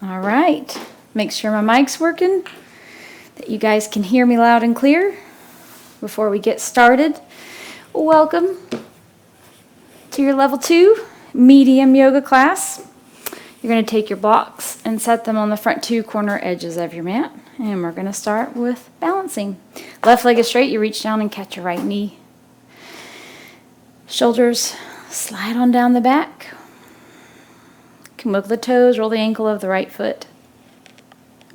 All right, make sure my mic's working, that you guys can hear me loud and clear. Before we get started, welcome to your level 2 medium yoga class. You're going to take your blocks and set them on the front 2 corner edges of your mat. And we're going to start with balancing. Left leg is straight, you reach down and catch your right knee. Shoulders slide on down the back. You can wiggle the toes, roll the ankle of the right foot.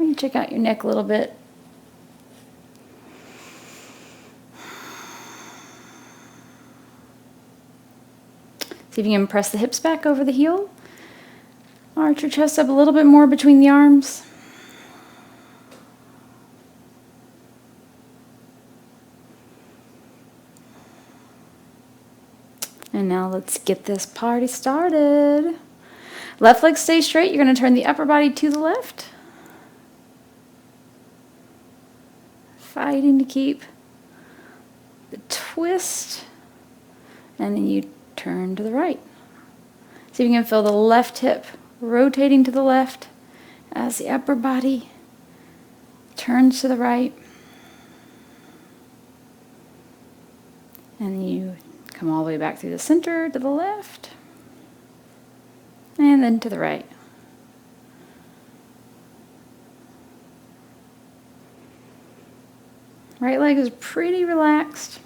You can check out your neck a little bit. See if you can press the hips back over the heel. Arch your chest up a little bit more between the arms. And now let's get this party started. Left leg stays straight. You're going to turn the upper body to the left. Fighting to keep the twist. And then you turn to the right. See if you can feel the left hip rotating to the left as the upper body turns to the right. And you come all the way back through the center to the left. And then to the right. Right leg is pretty relaxed.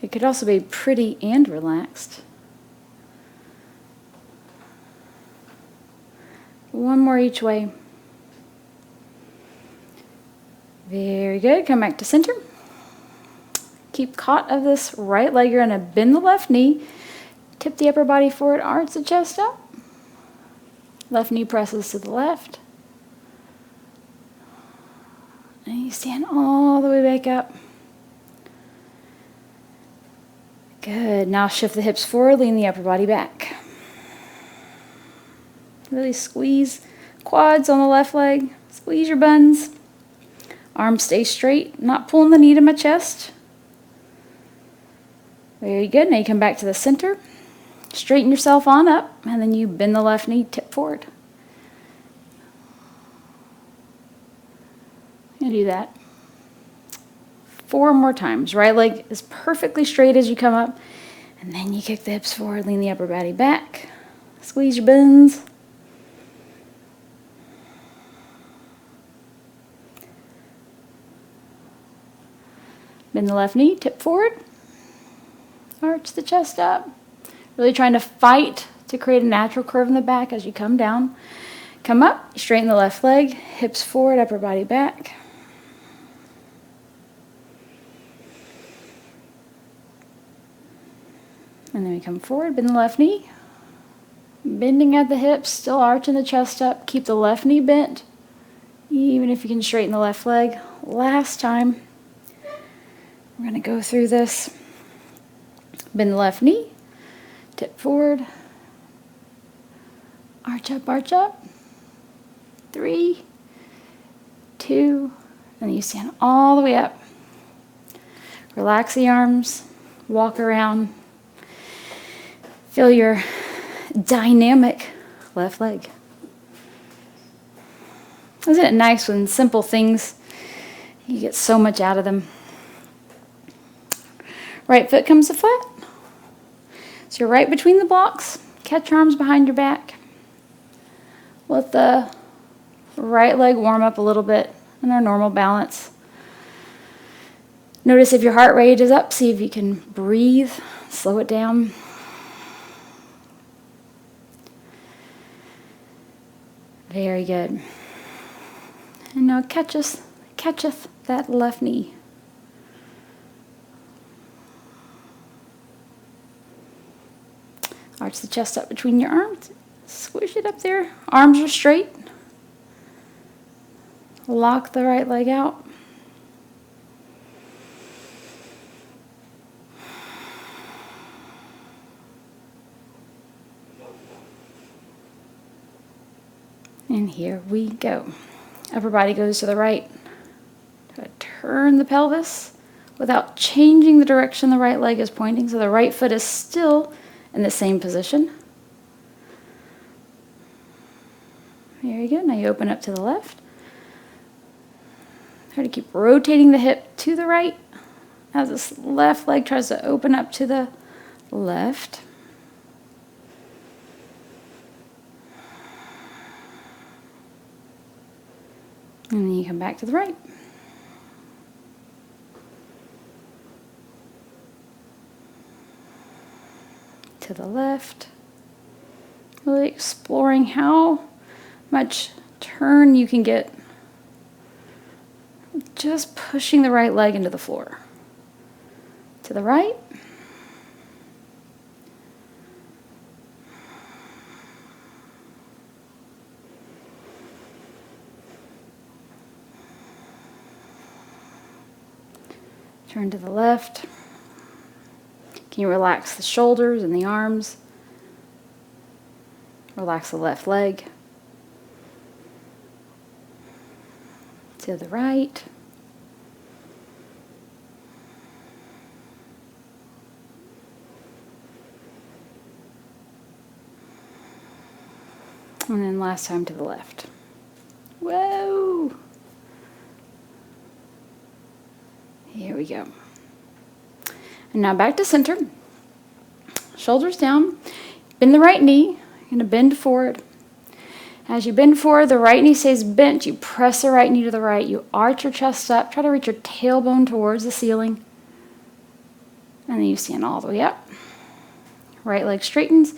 It could also be pretty and relaxed. One more each way. Very good. Come back to center. Keep caught of this right leg. You're going to bend the left knee. Tip the upper body forward. Arch the chest up. Left knee presses to the left. And you stand all the way back up. Good. Now shift the hips forward. Lean the upper body back. Really squeeze quads on the left leg. Squeeze your buns. Arms stay straight. Not pulling the knee to my chest. Very good. Now you come back to the center. Straighten yourself on up. And then you bend the left knee, tip forward. And do that 4 more times. Right leg is perfectly straight as you come up. And then you kick the hips forward. Lean the upper body back. Squeeze your buns. Bend the left knee, tip forward. Arch the chest up. Really trying to fight to create a natural curve in the back as you come down. Come up, straighten the left leg, hips forward, upper body back. And then we come forward, bend the left knee. Bending at the hips, still arching the chest up. Keep the left knee bent, even if you can straighten the left leg. Last time. We're going to go through this. Bend the left knee, tip forward, arch up. 3, 2, and you stand all the way up. Relax the arms, walk around. Feel your dynamic left leg. Isn't it nice when simple things, you get so much out of them? Right foot comes to flat. So you're right between the blocks. Catch your arms behind your back. Let the right leg warm up a little bit in our normal balance. Notice if your heart rate is up. See if you can breathe. Slow it down. Very good. And now catcheth that left knee. Arch the chest up between your arms. Squish it up there. Arms are straight. Lock the right leg out. And here we go. Upper body goes to the right. Turn the pelvis without changing the direction the right leg is pointing, so the right foot is still in the same position. There you go. Now you open up to the left. Try to keep rotating the hip to the right as this left leg tries to open up to the left. And then you come back to the right. To the left. Really exploring how much turn you can get. Just pushing the right leg into the floor. To the right. Turn to the left. Can you relax the shoulders and the arms? Relax the left leg. To the right. And then last time to the left. Whoa! Here we go. And now back to center. Shoulders down. Bend the right knee. You're going to bend forward. As you bend forward, the right knee stays bent. You press the right knee to the right. You arch your chest up. Try to reach your tailbone towards the ceiling. And then you stand all the way up. Right leg straightens.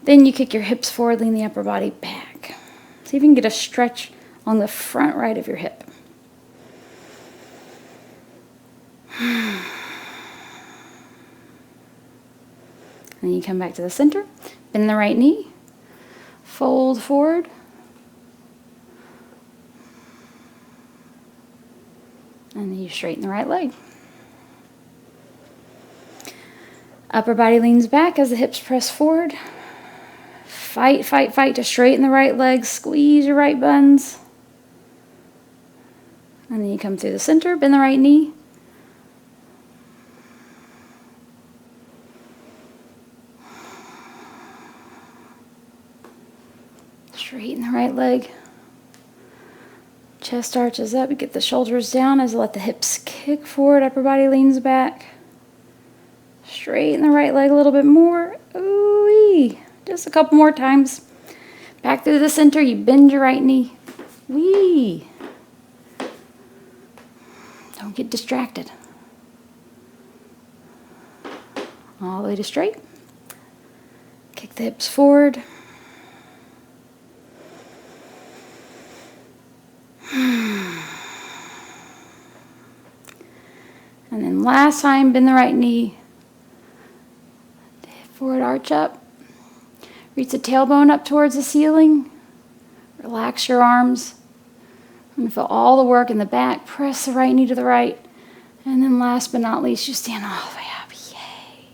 Then you kick your hips forward, lean the upper body back. See if you can get a stretch on the front right of your hip. And then you come back to the center, bend the right knee, fold forward. And then you straighten the right leg. Upper body leans back as the hips press forward. Fight, fight, fight to straighten the right leg. Squeeze your right buns. And then you come through the center, bend the right knee. Straighten the right leg. Chest arches up. You get the shoulders down as you let the hips kick forward. Upper body leans back. Straighten the right leg a little bit more. Ooh-wee. Just a couple more times. Back through the center. You bend your right knee. Wee. Don't get distracted. All the way to straight. Kick the hips forward. And then last time, bend the right knee. Forward arch up. Reach the tailbone up towards the ceiling. Relax your arms. And feel all the work in the back. Press the right knee to the right. And then last but not least, you stand all the way up. Yay.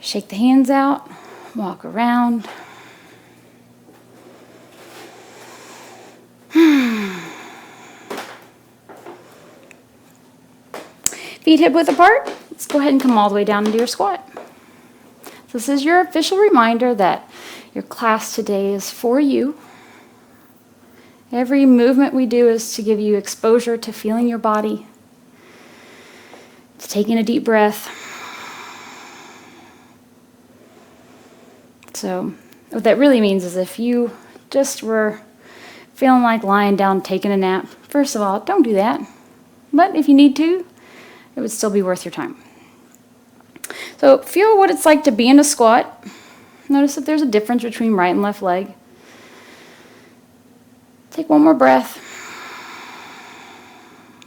Shake the hands out. Walk around. Feet hip width apart. Let's go ahead and come all the way down into your squat. So this is your official reminder that your class today is for you. Every movement we do is to give you exposure to feeling your body, to taking a deep breath. So what that really means is if you just were feeling like lying down, taking a nap, first of all, don't do that. But if you need to, it would still be worth your time. So feel what it's like to be in a squat. Notice if there's a difference between right and left leg. Take one more breath.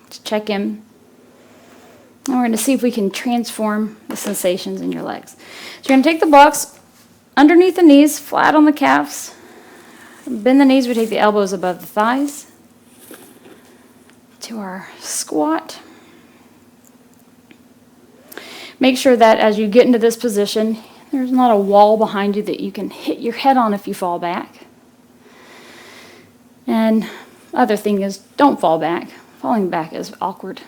Just check in. And we're going to see if we can transform the sensations in your legs. So you're going to take the blocks underneath the knees, flat on the calves. Bend the knees, we take the elbows above the thighs. To our squat. Make sure that as you get into this position, there's not a wall behind you that you can hit your head on if you fall back. And other thing is, don't fall back. Falling back is awkward.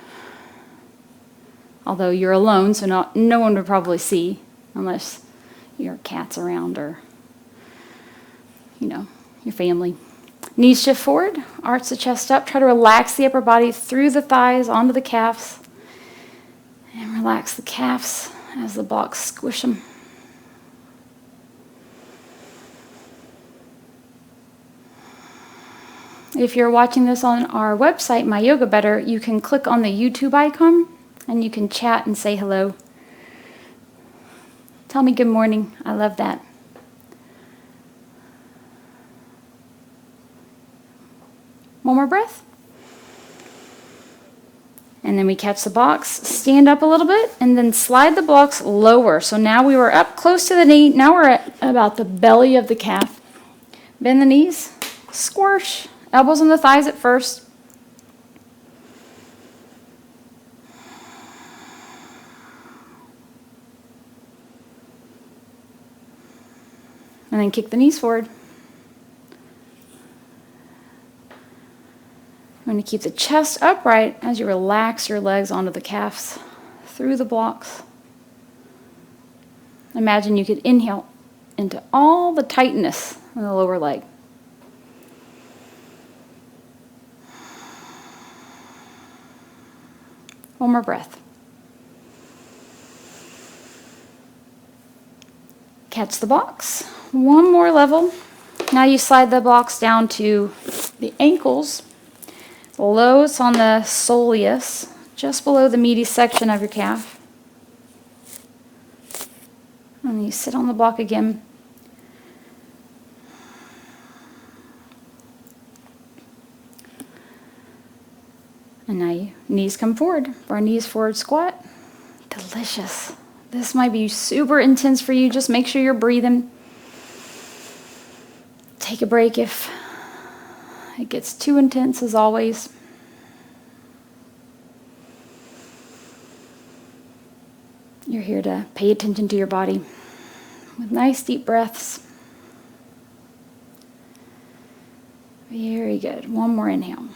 Although you're alone, so no one would probably see unless your cat's around or, your family. Knees shift forward, arch the chest up. Try to relax the upper body through the thighs onto the calves. And relax the calves as the blocks squish them. If you're watching this on our website, My Yoga Better, you can click on the YouTube icon and you can chat and say hello. Tell me good morning. I love that. One more breath. And then we catch the blocks, stand up a little bit, and then slide the blocks lower. So now we were up close to the knee. Now we're at about the belly of the calf. Bend the knees, squish. Elbows on the thighs at first. And then kick the knees forward. I'm going to keep the chest upright as you relax your legs onto the calves through the blocks. Imagine you could inhale into all the tightness in the lower leg. One more breath. Catch the blocks. One more level. Now you slide the blocks down to the ankles. Below, it's on the soleus, just below the meaty section of your calf. And you sit on the block again. And now you knees come forward for a knees forward squat. Delicious. This might be super intense for you. Just make sure you're breathing. Take a break if it gets too intense, as always. You're here to pay attention to your body with nice deep breaths. Very good. One more inhale.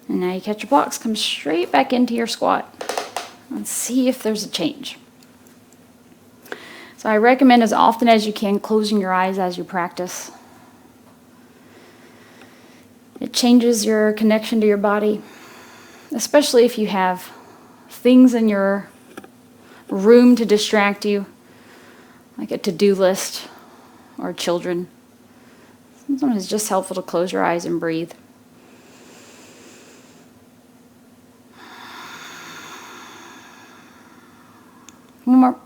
And now you catch your blocks, come straight back into your squat and see if there's a change. So I recommend as often as you can closing your eyes as you practice. It changes your connection to your body, especially if you have things in your room to distract you, like a to-do list or children. Sometimes it's just helpful to close your eyes and breathe.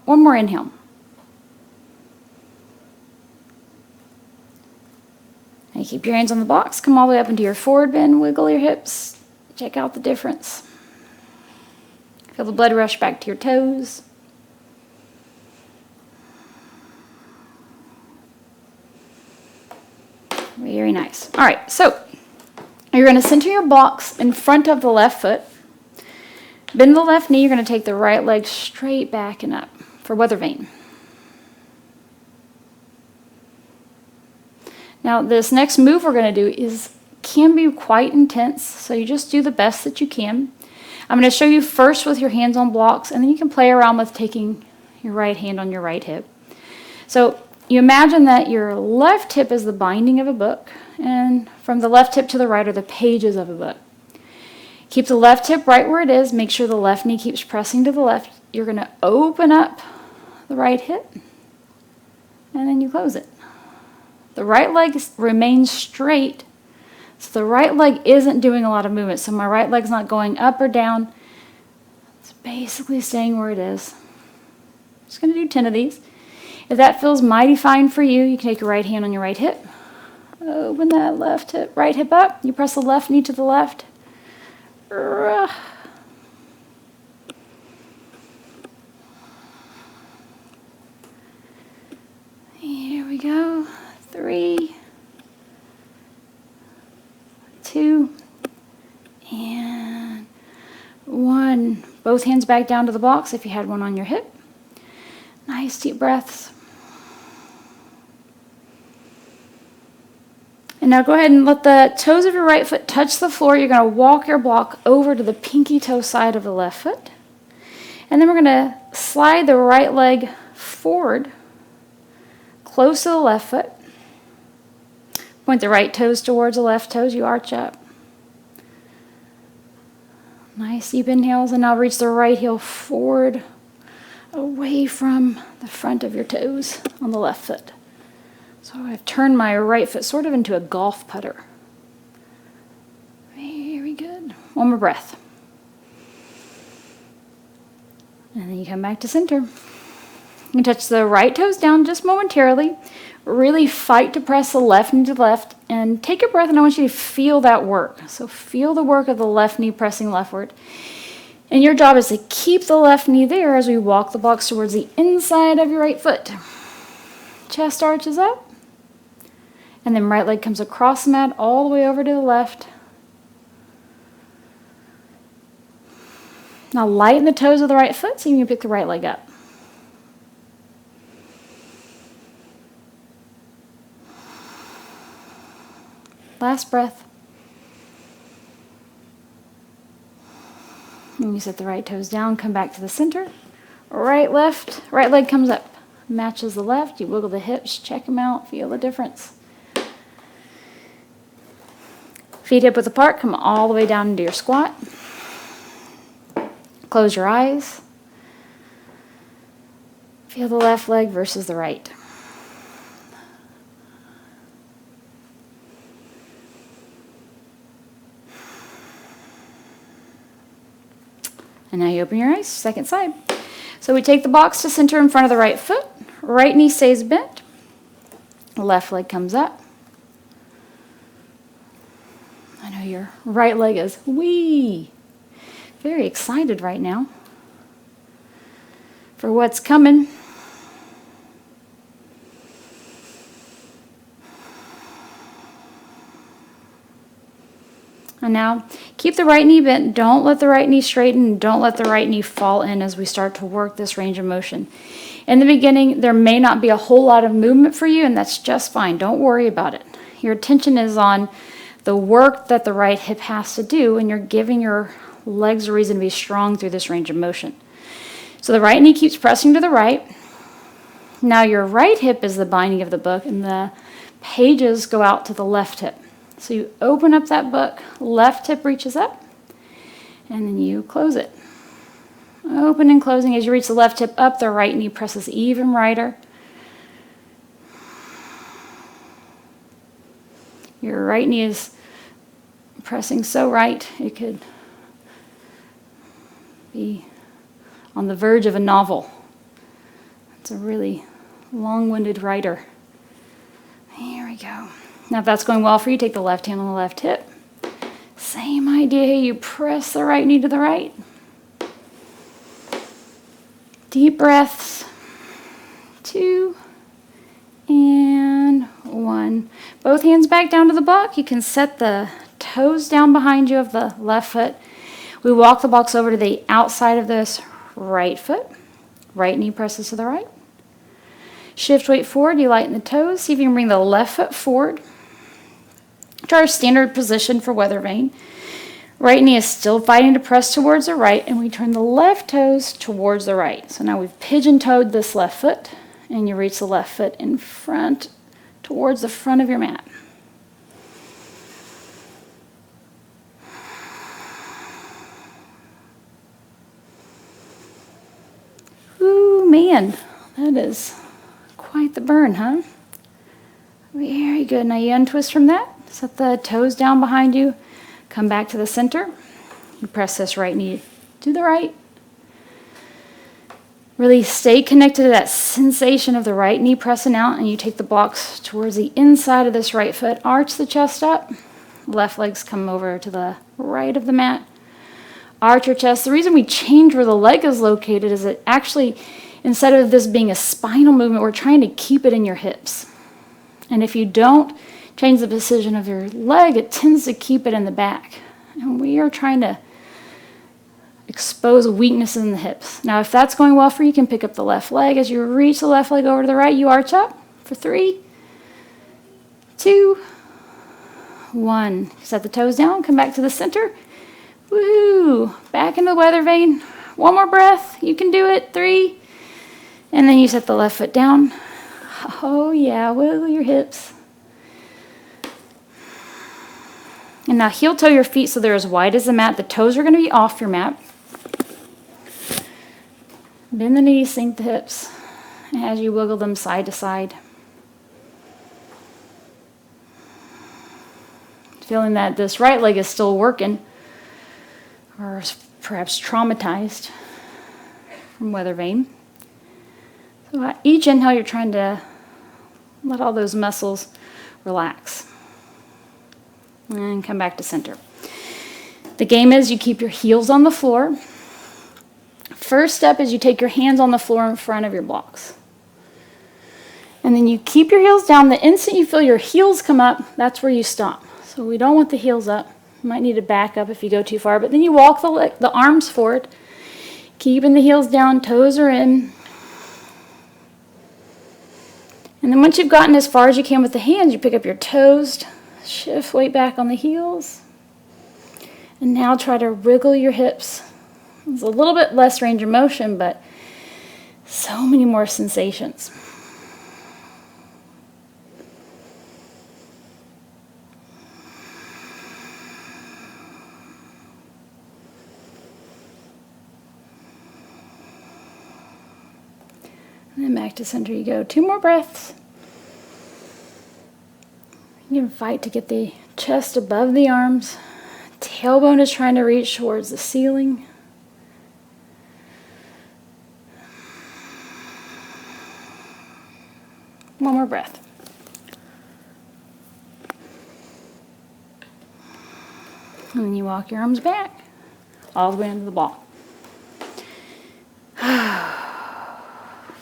One more inhale. And you keep your hands on the blocks, come all the way up into your forward bend, wiggle your hips, check out the difference. Feel the blood rush back to your toes. Very nice. All right, so you're going to center your blocks in front of the left foot. Bend the left knee. You're going to take the right leg straight back and up for weather vane. Now, this next move we're going to do can be quite intense, so you just do the best that you can. I'm going to show you first with your hands on blocks, and then you can play around with taking your right hand on your right hip. So you imagine that your left hip is the binding of a book, and from the left hip to the right are the pages of a book. Keep the left hip right where it is. Make sure the left knee keeps pressing to the left. You're going to open up the right hip, and then you close it. The right leg remains straight, so the right leg isn't doing a lot of movement. So my right leg's not going up or down. It's basically staying where it is. Just going to do 10 of these. If that feels mighty fine for you, you can take your right hand on your right hip. Open that left hip, right hip up. You press the left knee to the left. Here we go. 3, 2, and 1. Both hands back down to the blocks if you had one on your hip. Nice deep breaths. And now go ahead and let the toes of your right foot touch the floor. You're going to walk your block over to the pinky toe side of the left foot. And then we're going to slide the right leg forward, close to the left foot. Point the right toes towards the left toes. You arch up. Nice deep inhales, and now reach the right heel forward, away from the front of your toes on the left foot. So I've turned my right foot sort of into a golf putter. Very good. One more breath. And then you come back to center. You can touch the right toes down just momentarily. Really fight to press the left knee to the left, and take a breath, and I want you to feel that work. So feel the work of the left knee pressing leftward. And your job is to keep the left knee there as we walk the blocks towards the inside of your right foot. Chest arches up, and then right leg comes across the mat all the way over to the left. Now lighten the toes of the right foot so you can pick the right leg up. Last breath. And you set the right toes down, come back to the center. Right, left, right leg comes up. Matches the left. You wiggle the hips, check them out, feel the difference. Feet hip width apart, come all the way down into your squat. Close your eyes. Feel the left leg versus the right. And now you open your eyes, second side. So we take the box to center in front of the right foot. Right knee stays bent. Left leg comes up. I know your right leg is wee. Very excited right now for what's coming. And now, keep the right knee bent. Don't let the right knee straighten. Don't let the right knee fall in as we start to work this range of motion. In the beginning, there may not be a whole lot of movement for you, and that's just fine. Don't worry about it. Your attention is on the work that the right hip has to do, and you're giving your legs a reason to be strong through this range of motion. So the right knee keeps pressing to the right. Now your right hip is the binding of the book, and the pages go out to the left hip. So you open up that book, left hip reaches up, and then you close it. Open and closing. As you reach the left hip up, the right knee presses even righter. Your right knee is pressing so right, it could be on the verge of a novel. It's a really long-winded writer. Here we go. Now if that's going well for you, take the left hand on the left hip. Same idea, you press the right knee to the right. Deep breaths. 2 and 1. Both hands back down to the block. You can set the toes down behind you of the left foot. We walk the box over to the outside of this right foot. Right knee presses to the right. Shift weight forward. You lighten the toes. See if you can bring the left foot forward to our standard position for weather vane. Right knee is still fighting to press towards the right, and we turn the left toes towards the right. So now we've pigeon-toed this left foot, and you reach the left foot in front towards the front of your mat. Ooh, man, that is quite the burn, huh? Very good. Now you untwist from that. Set the toes down behind you. Come back to the center. You press this right knee to the right. Really stay connected to that sensation of the right knee pressing out, and you take the blocks towards the inside of this right foot. Arch the chest up. Left legs come over to the right of the mat. Arch your chest. The reason we change where the leg is located is that actually, instead of this being a spinal movement, we're trying to keep it in your hips. And if you don't change the position of your leg, it tends to keep it in the back. And we are trying to expose weaknesses in the hips. Now, if that's going well for you, you can pick up the left leg. As you reach the left leg over to the right, you arch up for 3, 2, 1. Set the toes down, come back to the center. Woo! Back into the weather vane. One more breath. You can do it. 3. And then you set the left foot down. Oh yeah, wiggle your hips. And now heel toe your feet so they're as wide as the mat. The toes are going to be off your mat. Bend the knees, sink the hips as you wiggle them side to side. Feeling that this right leg is still working, or perhaps traumatized from weather vane. So at each inhale, you're trying to let all those muscles relax. And come back to center. The game is you keep your heels on the floor. First step is you take your hands on the floor in front of your blocks. And then you keep your heels down. The instant you feel your heels come up, that's where you stop. So we don't want the heels up. You might need to back up if you go too far, but then you walk the arms forward, keeping the heels down, toes are in. And then once you've gotten as far as you can with the hands, you pick up your toes, shift weight back on the heels, and now try to wriggle your hips. It's a little bit less range of motion, but so many more sensations. And then back to center you go. 2 more breaths. You can fight to get the chest above the arms. Tailbone is trying to reach towards the ceiling. One more breath. And then you walk your arms back all the way into the ball.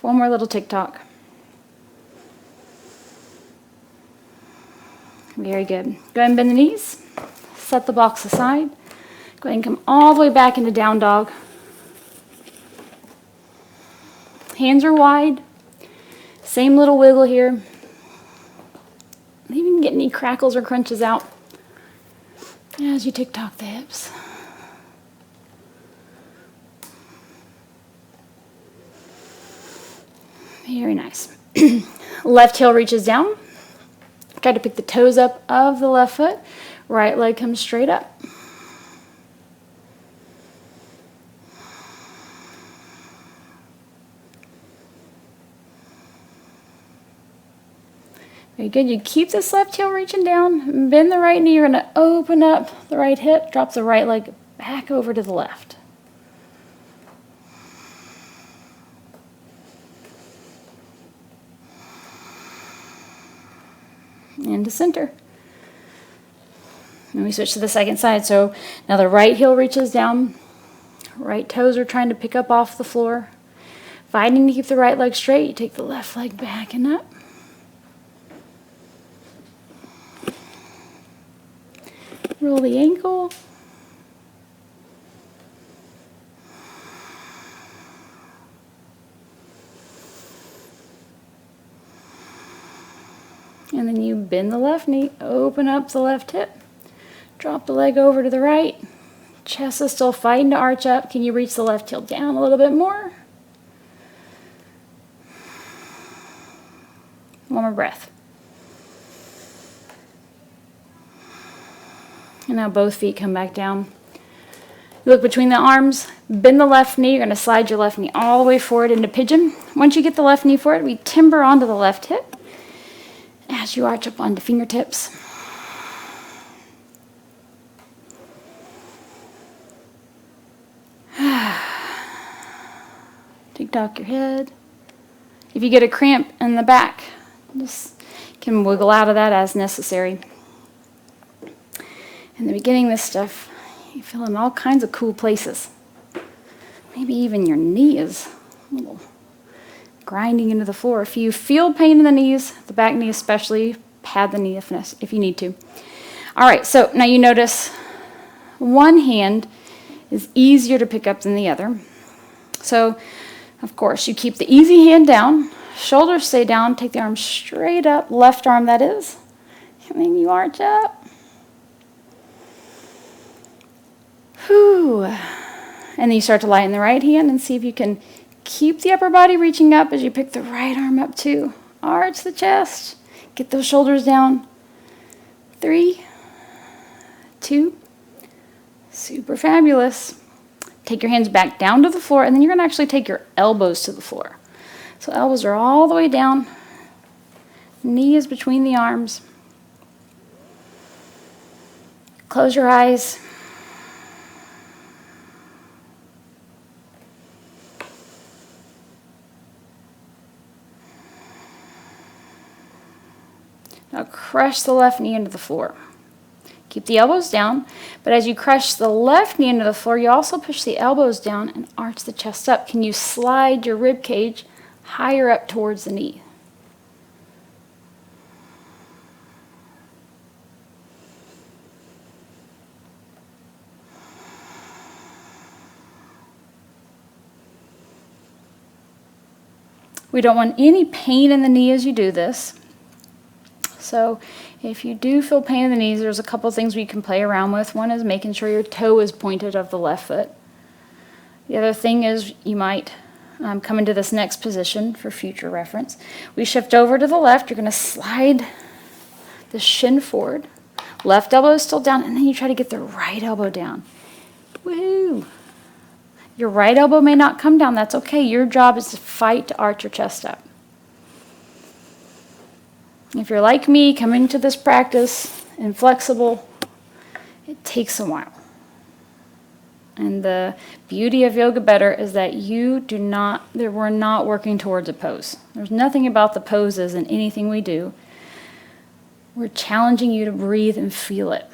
One more little tick-tock. Very good. Go ahead and bend the knees. Set the blocks aside. Go ahead and come all the way back into down dog. Hands are wide. Same little wiggle here. Even get any crackles or crunches out as you tick-tock the hips. Very nice. Left heel reaches down. Try to pick the toes up of the left foot. Right leg comes straight up. Very good. You keep this left heel reaching down. Bend the right knee. You're going to open up the right hip. Drop the right leg back over to the left. Into center. And we switch to the second side. So now the right heel reaches down. Right toes are trying to pick up off the floor. Fighting to keep the right leg straight. You take the left leg back and up. Roll the ankle. And then you bend the left knee, open up the left hip, drop the leg over to the right. Chest is still fighting to arch up. Can you reach the left heel down a little bit more? One more breath. And now both feet come back down. You look between the arms, bend the left knee. You're going to slide your left knee all the way forward into pigeon. Once you get the left knee forward, we timber onto the left hip as you arch up onto fingertips. Tick-tock your head. If you get a cramp in the back, just can wiggle out of that as necessary. In the beginning, this stuff, you feel in all kinds of cool places. Maybe even your knee is a little grinding into the floor. If you feel pain in the knees, the back knee especially, pad the knee if you need to. All right, so now you notice one hand is easier to pick up than the other. So, of course, you keep the easy hand down, shoulders stay down, take the arm straight up, left arm that is, and then you arch up. Whew. And then you start to lighten the right hand and see if you can keep the upper body reaching up as you pick the right arm up too. arch the chest. Get those shoulders down. 3, 2, super fabulous. Take your hands back down to the floor, and then you're going to actually take your elbows to the floor. So elbows are all the way down. Knee is between the arms. Close your eyes. Now crush the left knee into the floor. Keep the elbows down, but as you crush the left knee into the floor, you also push the elbows down and arch the chest up. Can you slide your rib cage higher up towards the knee? We don't want any pain in the knee as you do this. So if you do feel pain in the knees, there's a couple things we can play around with. One is making sure your toe is pointed of the left foot. The other thing is you might come into this next position for future reference. We shift over to the left. You're going to slide the shin forward. Left elbow is still down, and then you try to get the right elbow down. Woo! Your right elbow may not come down. That's okay. Your job is to fight to arch your chest up. If you're like me, coming to this practice inflexible, it takes a while. And the beauty of Yoga Better is that we're not working towards a pose. There's nothing about the poses in anything we do. We're challenging you to breathe and feel it.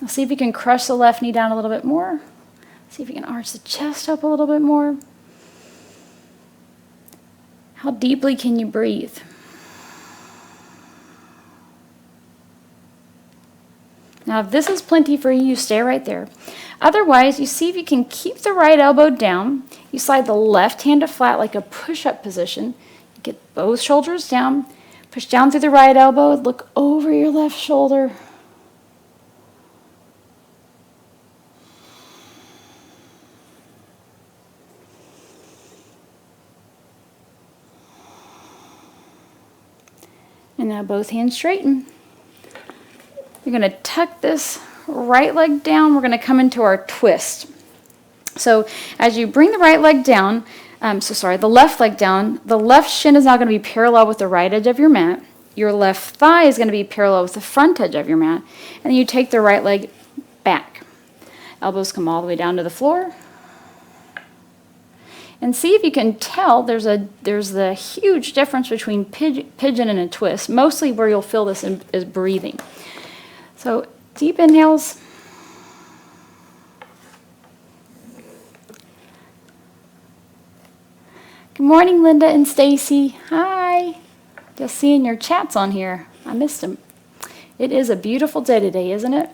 Now see if you can crush the left knee down a little bit more. See if you can arch the chest up a little bit more. How deeply can you breathe? Now, if this is plenty for you, you stay right there. Otherwise, you see if you can keep the right elbow down. You slide the left hand to flat like a push-up position. You get both shoulders down. Push down through the right elbow. Look over your left shoulder. And now both hands straighten. You're going to tuck this right leg down. We're going to come into our twist. So as you bring the right leg down, the left leg down, the left shin is now going to be parallel with the right edge of your mat. Your left thigh is going to be parallel with the front edge of your mat. And then you take the right leg back. Elbows come all the way down to the floor. And see if you can tell there's the huge difference between pigeon and a twist. Mostly where you'll feel this is breathing. So deep inhales. Good morning, Linda and Stacy. Hi. Just seeing your chats on here. I missed them. It is a beautiful day today, isn't it?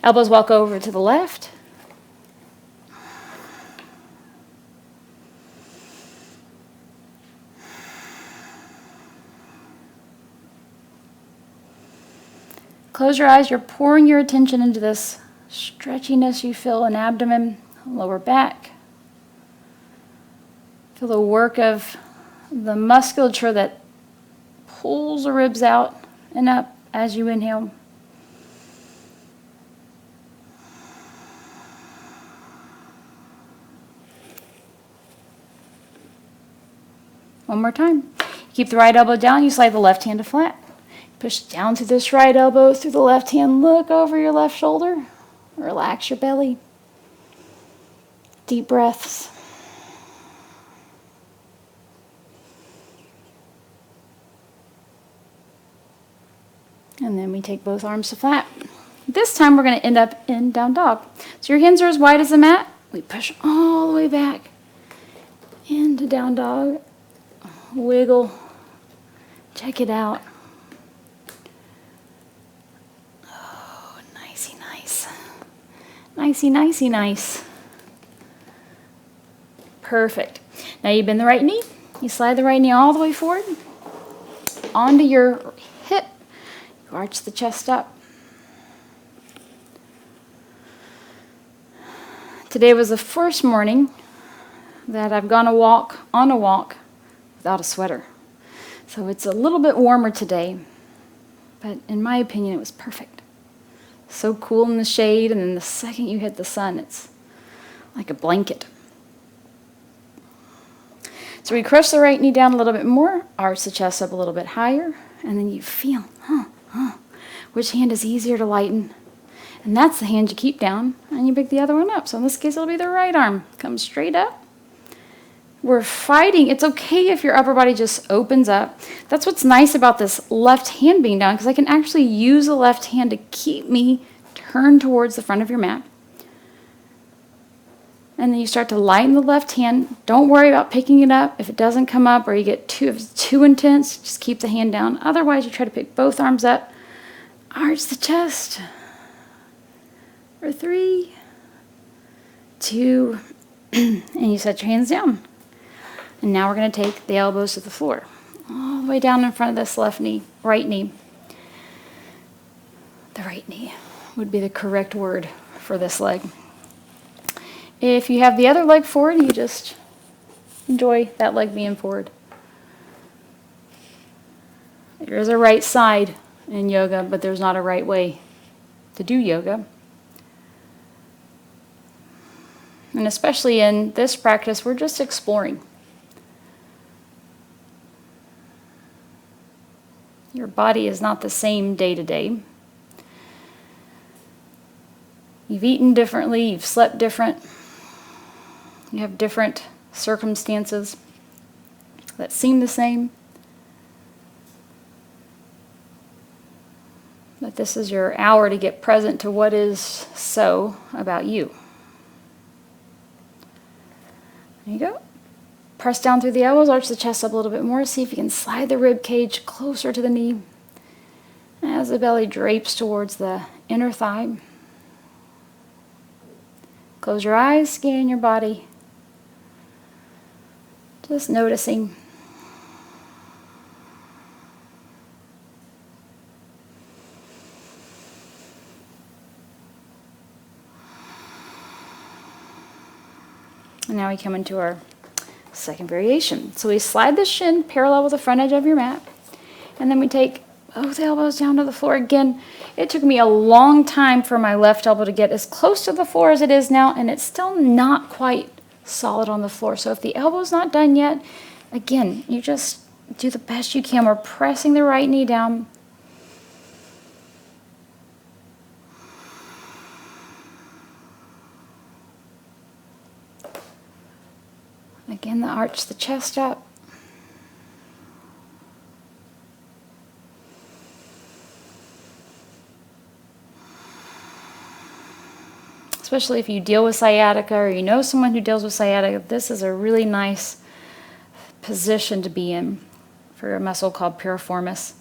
Elbows walk over to the left. Close your eyes. You're pouring your attention into this stretchiness you feel in abdomen, lower back. Feel the work of the musculature that pulls the ribs out and up as you inhale. One more time. Keep the right elbow down. You slide the left hand to flat. Push down through this right elbow, through the left hand. Look over your left shoulder. Relax your belly. Deep breaths. And then we take both arms to flat. This time we're going to end up in down dog. So your hands are as wide as the mat. We push all the way back into down dog. Wiggle. Check it out. Oh, nicey nice. Nicey nicey nice. Perfect. Now you bend the right knee. You slide the right knee all the way forward. Onto your hip. You arch the chest up. Today was the first morning that I've gone on a walk without a sweater. So it's a little bit warmer today, but in my opinion, it was perfect. So cool in the shade, and then the second you hit the sun, it's like a blanket. So we crush the right knee down a little bit more, arch the chest up a little bit higher, and then you feel, which hand is easier to lighten. And that's the hand you keep down, and you pick the other one up. So in this case, it'll be the right arm. Come straight up. We're fighting. It's okay if your upper body just opens up. That's what's nice about this left hand being down, because I can actually use the left hand to keep me turned towards the front of your mat. And then you start to lighten the left hand. Don't worry about picking it up. If it doesn't come up or you get if it's too intense, just keep the hand down. Otherwise, you try to pick both arms up. Arch the chest. For 3, 2, and you set your hands down. And now we're going to take the elbows to the floor, all the way down in front of this left knee, right knee. The right knee would be the correct word for this leg. If you have the other leg forward, you just enjoy that leg being forward. There is a right side in yoga, but there's not a right way to do yoga. And especially in this practice, we're just exploring. Your body is not the same day to day. You've eaten differently, you've slept different. You have different circumstances that seem the same. But this is your hour to get present to what is so about you. There you go. Press down through the elbows, arch the chest up a little bit more. See if you can slide the rib cage closer to the knee as the belly drapes towards the inner thigh. Close your eyes, scan your body. Just noticing. And now we come into our second variation. So we slide the shin parallel with the front edge of your mat, and then we take both elbows down to the floor. Again, it took me a long time for my left elbow to get as close to the floor as it is now, and it's still not quite solid on the floor. So if the elbow's not done yet, again, you just do the best you can. We're pressing the right knee down. Again, arch the chest up. Especially if you deal with sciatica or you know someone who deals with sciatica, this is a really nice position to be in for a muscle called piriformis.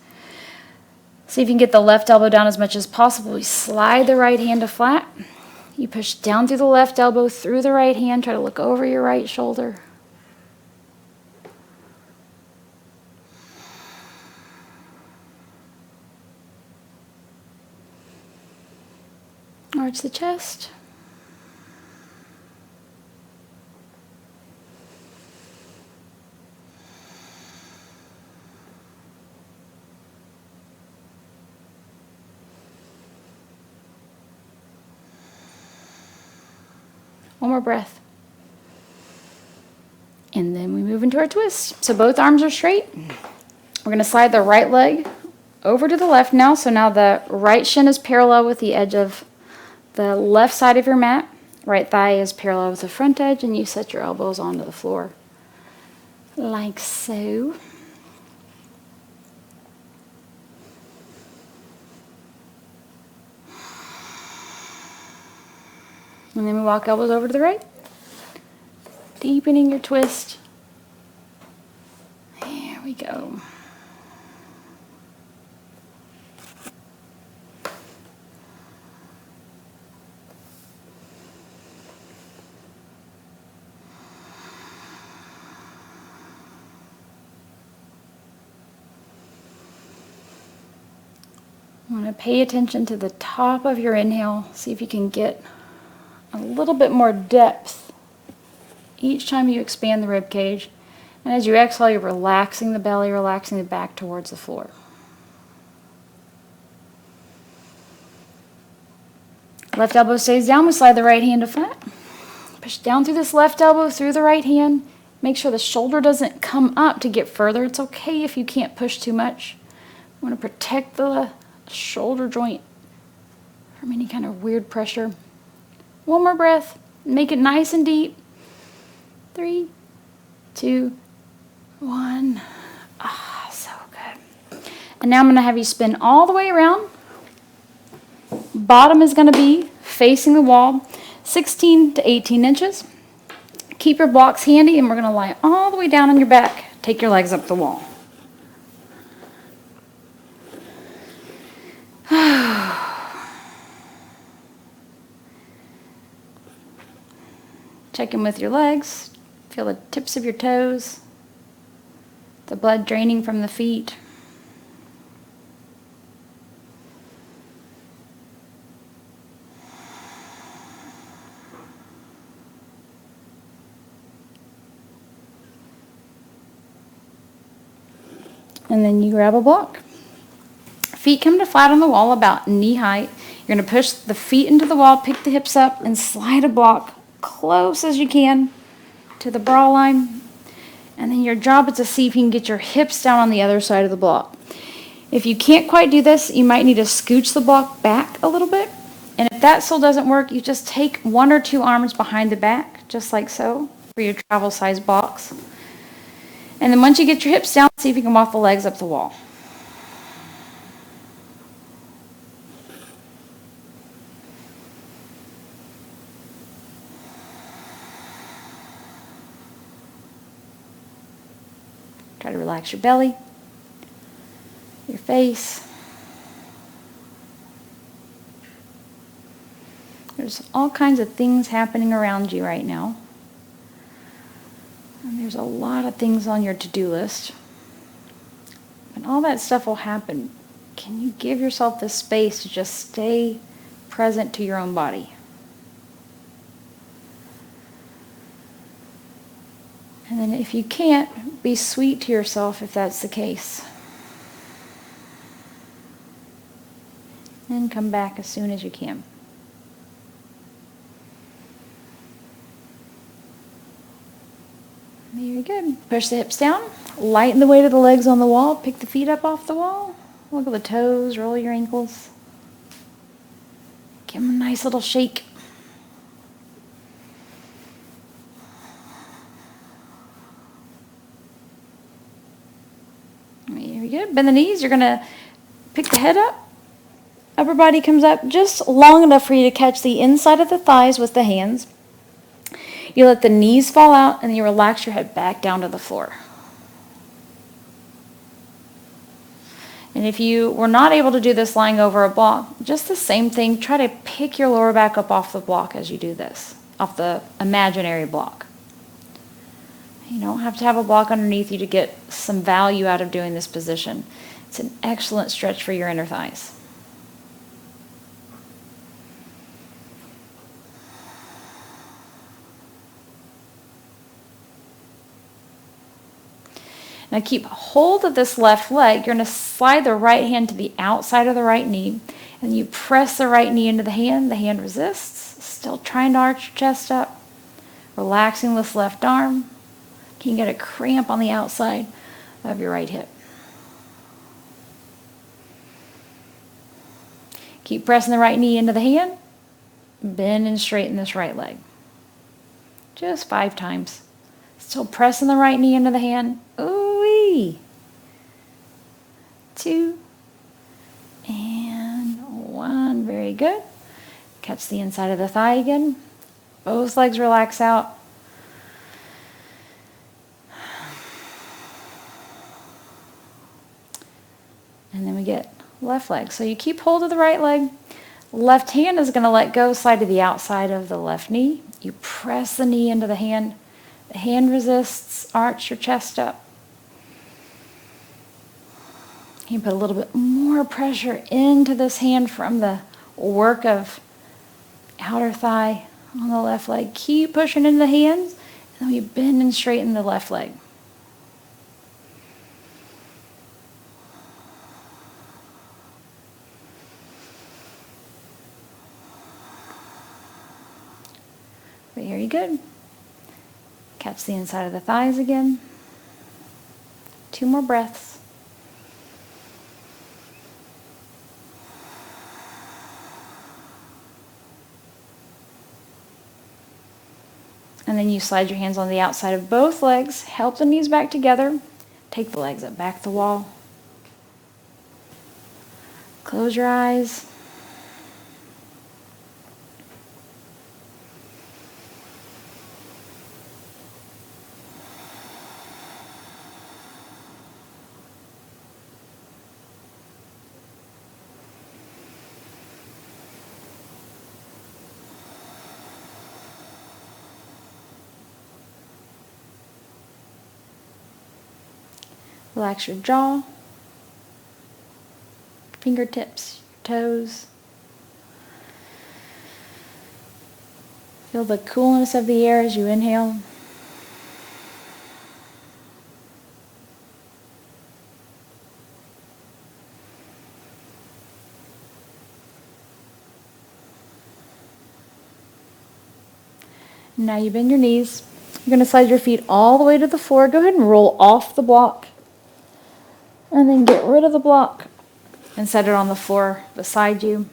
See if you can get the left elbow down as much as possible. We slide the right hand to flat. You push down through the left elbow, through the right hand. Try to look over your right shoulder. Arch the chest. One more breath. And then we move into our twist. So both arms are straight. We're going to slide the right leg over to the left now. So now the right shin is parallel with the edge of the left side of your mat. Right thigh is parallel with the front edge, and you set your elbows onto the floor. Like so. And then we walk elbows over to the right. Deepening your twist. There we go. I want to pay attention to the top of your inhale. See if you can get a little bit more depth each time you expand the rib cage. And as you exhale, you're relaxing the belly, relaxing the back towards the floor. Left elbow stays down. We slide the right hand to flat. Push down through this left elbow, through the right hand. Make sure the shoulder doesn't come up to get further. It's okay if you can't push too much. You want to protect the shoulder joint from any kind of weird pressure. One more breath. Make it nice and deep. 3, 2, 1. Ah, so good. And now I'm going to have you spin all the way around. Bottom is going to be facing the wall, 16 to 18 inches. Keep your blocks handy, and we're going to lie all the way down on your back. Take your legs up the wall. Check in with your legs. Feel the tips of your toes, the blood draining from the feet. And then you grab a block. Feet come to flat on the wall about knee height. You're going to push the feet into the wall, pick the hips up, and slide a block close as you can to the bra line. And then your job is to see if you can get your hips down on the other side of the block. If you can't quite do this, you might need to scooch the block back a little bit. And if that still doesn't work, you just take 1 or 2 arms behind the back, just like so, for your travel size blocks. And then once you get your hips down, see if you can walk the legs up the wall. Try to relax your belly, your face. There's all kinds of things happening around you right now. And there's a lot of things on your to-do list. And all that stuff will happen. Can you give yourself the space to just stay present to your own body? And then if you can't, be sweet to yourself if that's the case. And come back as soon as you can. Very good. Push the hips down. Lighten the weight of the legs on the wall. Pick the feet up off the wall. Wiggle the toes. Roll your ankles. Give them a nice little shake. Very good. Bend the knees. You're going to pick the head up. Upper body comes up just long enough for you to catch the inside of the thighs with the hands. You let the knees fall out, and you relax your head back down to the floor. And if you were not able to do this lying over a block, just the same thing. Try to pick your lower back up off the block as you do this, off the imaginary block. You don't have to have a block underneath you to get some value out of doing this position. It's an excellent stretch for your inner thighs. Now keep hold of this left leg. You're going to slide the right hand to the outside of the right knee. And you press the right knee into the hand. The hand resists. Still trying to arch your chest up. Relaxing this left arm. Can you get a cramp on the outside of your right hip? Keep pressing the right knee into the hand. Bend and straighten this right leg. Just 5 times. Still pressing the right knee into the hand. Ooh-wee. 2 and 1. Very good. Catch the inside of the thigh again. Both legs relax out. And then we get left leg. So you keep hold of the right leg. Left hand is going to let go, slide to the outside of the left knee. You press the knee into the hand. The hand resists. Arch your chest up. You can put a little bit more pressure into this hand from the work of outer thigh on the left leg. Keep pushing into the hands, and then we bend and straighten the left leg. Very good. Catch the inside of the thighs again. 2 more breaths. And then you slide your hands on the outside of both legs. Help the knees back together. Take the legs up back the wall. Close your eyes. Relax your jaw, fingertips, toes. Feel the coolness of the air as you inhale. Now you bend your knees. You're going to slide your feet all the way to the floor. Go ahead and roll off the block. And then get rid of the block and set it on the floor beside you.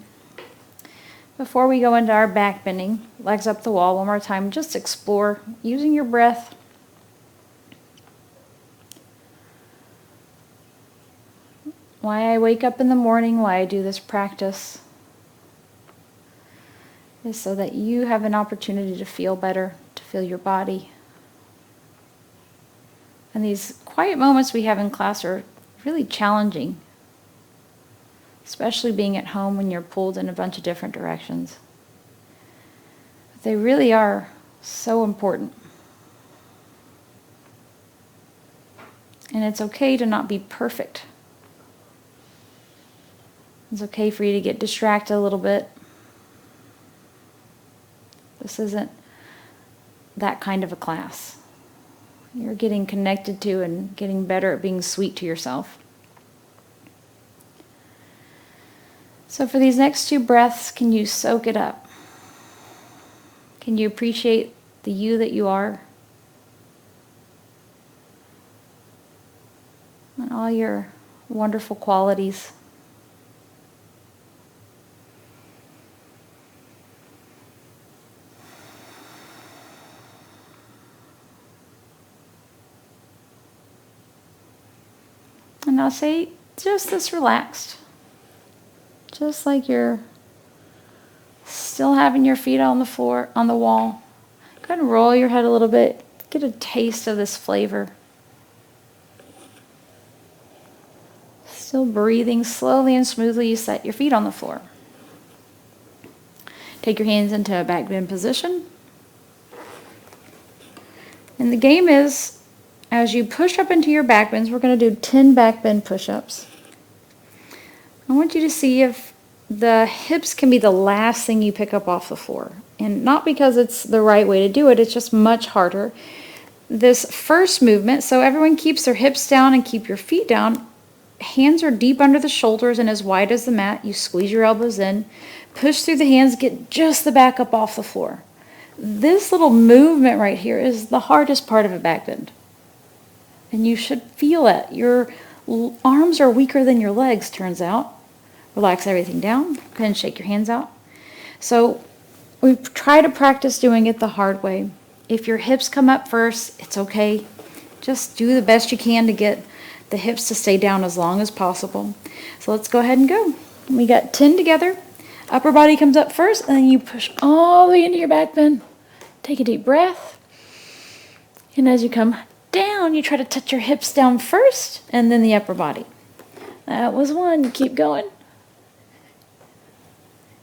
Before we go into our back bending, legs up the wall one more time, just explore using your breath. Why I wake up in the morning, why I do this practice, is so that you have an opportunity to feel better, to feel your body. And these quiet moments we have in class are really challenging, especially being at home when you're pulled in a bunch of different directions. But they really are so important. And it's okay to not be perfect. It's okay for you to get distracted a little bit. This isn't that kind of a class. You're getting connected to and getting better at being sweet to yourself. So for these next 2 breaths, can you soak it up? Can you appreciate the you that you are? And all your wonderful qualities. And now say just this relaxed. Just like you're still having your feet on the floor, on the wall. Go ahead and roll your head a little bit. Get a taste of this flavor. Still breathing slowly and smoothly, you set your feet on the floor. Take your hands into a back bend position. And the game is, as you push up into your back bends, we're going to do 10 back bend push-ups. I want you to see if the hips can be the last thing you pick up off the floor. And not because it's the right way to do it, it's just much harder. This first movement, so everyone keeps their hips down and keep your feet down. Hands are deep under the shoulders and as wide as the mat. You squeeze your elbows in, push through the hands, get just the back up off the floor. This little movement right here is the hardest part of a back bend. And you should feel it. Your arms are weaker than your legs, turns out. Relax everything down. Go ahead and shake your hands out. So we try to practice doing it the hard way. If your hips come up first, it's okay. Just do the best you can to get the hips to stay down as long as possible. So let's go ahead and go. We got 10 together. Upper body comes up first, and then you push all the way into your back bend. Take a deep breath. And as you come down, you try to touch your hips down first, and then the upper body. That was 1. Keep going.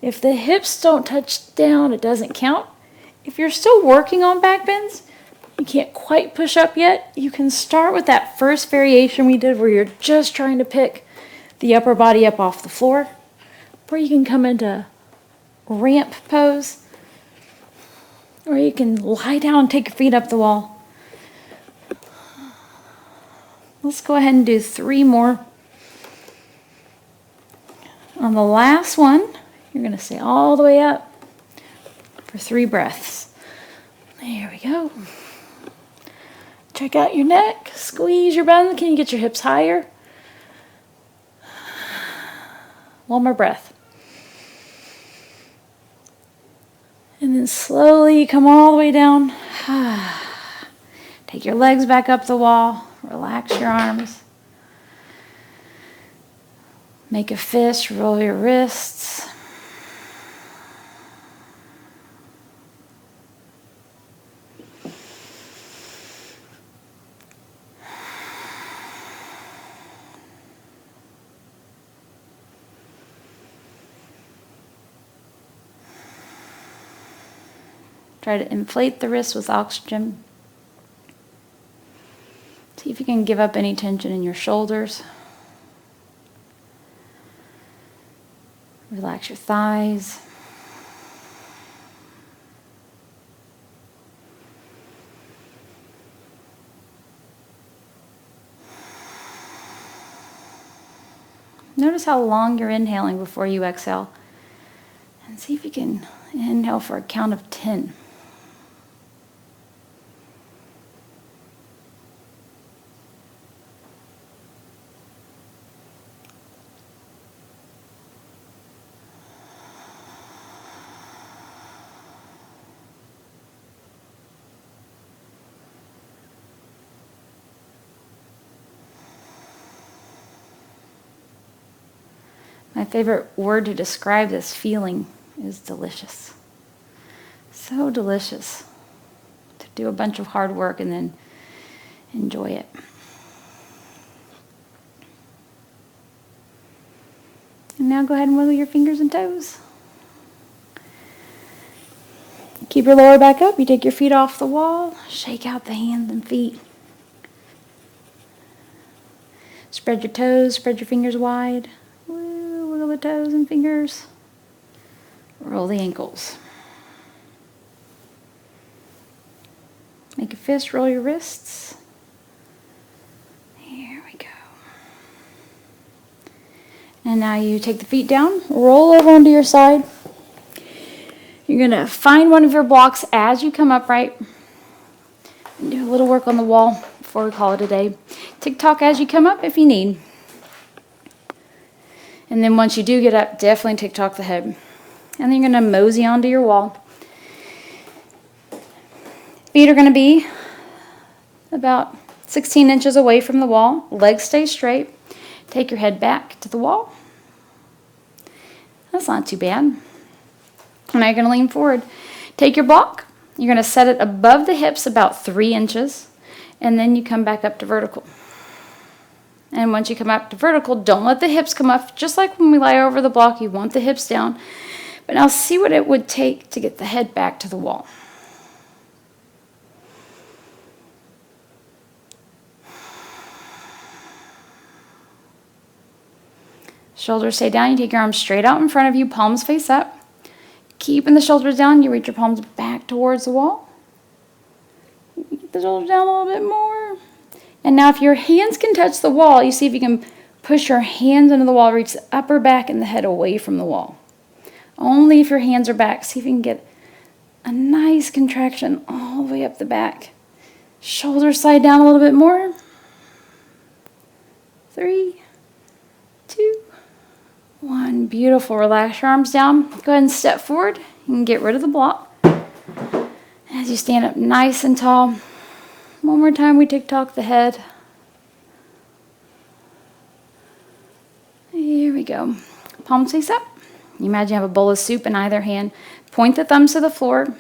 If the hips don't touch down, it doesn't count. If you're still working on back bends, you can't quite push up yet, you can start with that first variation we did where you're just trying to pick the upper body up off the floor. Or you can come into ramp pose. Or you can lie down and take your feet up the wall. Let's go ahead and do 3 more. On the last one, you're going to stay all the way up for 3 breaths. There we go. Check out your neck. Squeeze your belly. Can you get your hips higher? One more breath. And then slowly come all the way down. Take your legs back up the wall. Relax your arms. Make a fist. Roll your wrists. Try to inflate the wrists with oxygen. See if you can give up any tension in your shoulders. Relax your thighs. Notice how long you're inhaling before you exhale. And see if you can inhale for a count of 10. My favorite word to describe this feeling is delicious. So delicious to do a bunch of hard work and then enjoy it. And now go ahead and wiggle your fingers and toes. Keep your lower back up. You take your feet off the wall. Shake out the hands and feet. Spread your toes. Spread your fingers wide. Wiggle the toes and fingers. Roll the ankles. Make a fist. Roll your wrists. Here we go. And now you take the feet down. Roll over onto your side. You're going to find one of your blocks as you come upright. And do a little work on the wall before we call it a day. Tick-tock as you come up if you need. And then once you do get up, definitely tick-tock the head. And then you're going to mosey onto your wall. Feet are going to be about 16 inches away from the wall. Legs stay straight. Take your head back to the wall. That's not too bad. And now you're going to lean forward. Take your block. You're going to set it above the hips about 3 inches. And then you come back up to vertical. And once you come up to vertical, don't let the hips come up. Just like when we lie over the block, you want the hips down. But now see what it would take to get the head back to the wall. Shoulders stay down. You take your arms straight out in front of you, palms face up. Keeping the shoulders down, you reach your palms back towards the wall. Get the shoulders down a little bit more. And now if your hands can touch the wall, you see if you can push your hands into the wall, reach the upper back and the head away from the wall. Only if your hands are back. See if you can get a nice contraction all the way up the back. Shoulders slide down a little bit more. 3, 2, 1. Beautiful. Relax your arms down. Go ahead and step forward. You can get rid of the block. As you stand up nice and tall. One more time, we tick-tock the head. Here we go. Palms face up. You imagine you have a bowl of soup in either hand. Point the thumbs to the floor.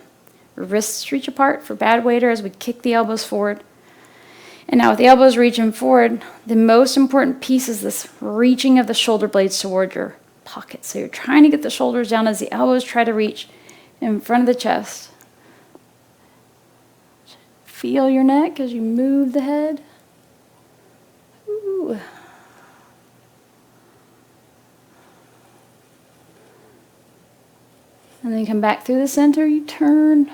Wrists reach apart for bad waiter as we kick the elbows forward. And now with the elbows reaching forward, the most important piece is this reaching of the shoulder blades toward your pocket. So you're trying to get the shoulders down as the elbows try to reach in front of the chest. Feel your neck as you move the head. Ooh. And then come back through the center, you turn.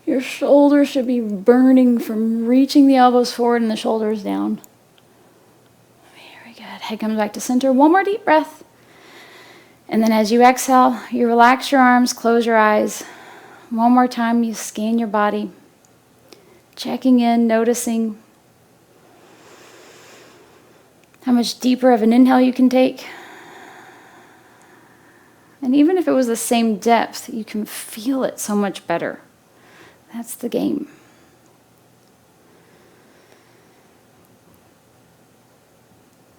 Your shoulders should be burning from reaching the elbows forward and the shoulders down. Very good. Head comes back to center. One more deep breath. And then as you exhale, you relax your arms, close your eyes. One more time, you scan your body, checking in, noticing how much deeper of an inhale you can take. And even if it was the same depth, you can feel it so much better. That's the game.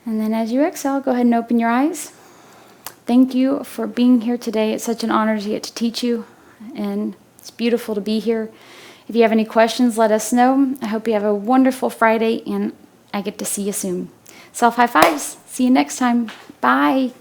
And then as you exhale, go ahead and open your eyes. Thank you for being here today. It's such an honor to get to teach you, and it's beautiful to be here. If you have any questions, let us know. I hope you have a wonderful Friday, and I get to see you soon. Self high fives. See you next time. Bye.